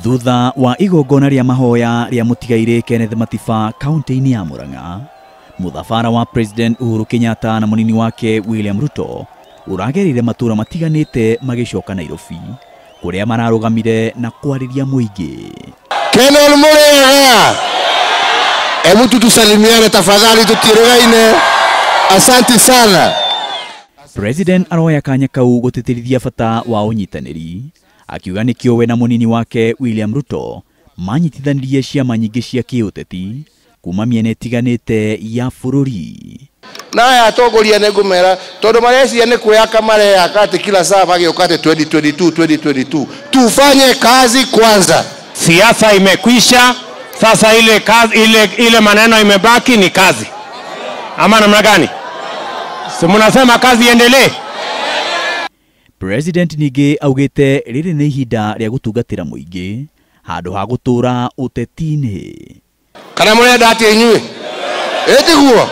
Thutha wa igongona ria mahoya ria mutigaire Kenneth Matiba kaunti-ini ya Murang'a, muthafara wa President Uhuru Kenyatta na munini wake William Ruto uragerire matura matiganite magicoka Nairobi kuria mararugamire na kwariria muingi. Kenol Murega, hebu tusalimiane tafadhali, tutiregaine. Asante sana. President aroya kanya kau guteterithia bata wa unyitaniri, akiuga nikio we na munini wake William Ruto manyitithanirie ciama nyingi cia kiuteti kuma miena itiganite ya bururi. Na atongoria negumera tondu marecia ni kuyaka mareyaka ati kila saa magiukate 2022 tufanye kazi kwanza. Siasa imekwisha, sasa ile kazi, ile maneno imebaki ni kazi. Ama namna gani? Si mnasema kazi iendelee? President nige augite riri ni ihinda ria gutungatira muingi handu ha gutura utetini. Kana murenda ati inyue etiguo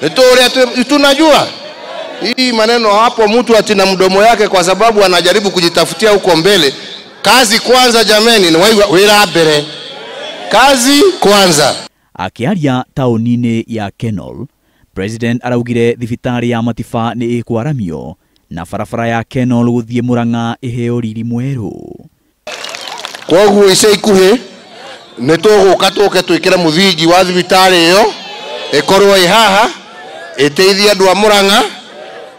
nitore tunajua hii maneno hapo, mtu atina mdomo yake kwa sababu anajaribu kujitafutia huko mbele. Kazi kwanza jameni, ni wira mbere, kazi kwanza. Akiaria taunini ya Kenol, President araugire thibitari ya Matiba ni ikwaramio na barabara ya Kenol guthie Murang'a iheo riri mweru. Koguo ica ikuhi nituguka tuke twikira muthingi wa thibitari iyo ikorwo ihaha iteithia andu a Murang'a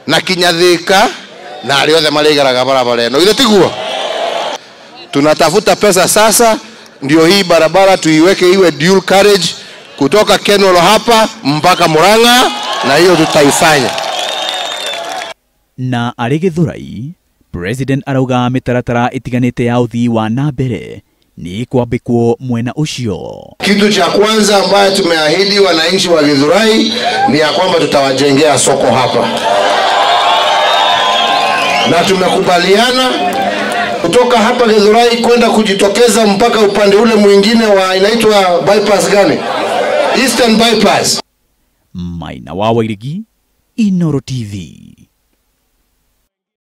na kinya Thika na ari othe marigaraga barabara ino. Ile tiguo tunatafuta pesa sasa, ndio hii barabara tuiweke iwe dual carriage kutoka Kenol hapa mpaka Murang'a, na hiyo tutaifanya. Na ari Githurai, President arauga mitaratara itiganite ya uthii wa nambere ni kwambikwo mwena ucio. Kitu cha kwanza ambayo tumeahidi wananchi wa Githurai ni ya kwamba tutawajengea soko hapa, na tumekubaliana kutoka hapa Githurai kwenda kujitokeza mpaka upande ule mwingine wa inaitwa bypass gani? Eastern bypass. Maina wa Wairigi, Inooro TV.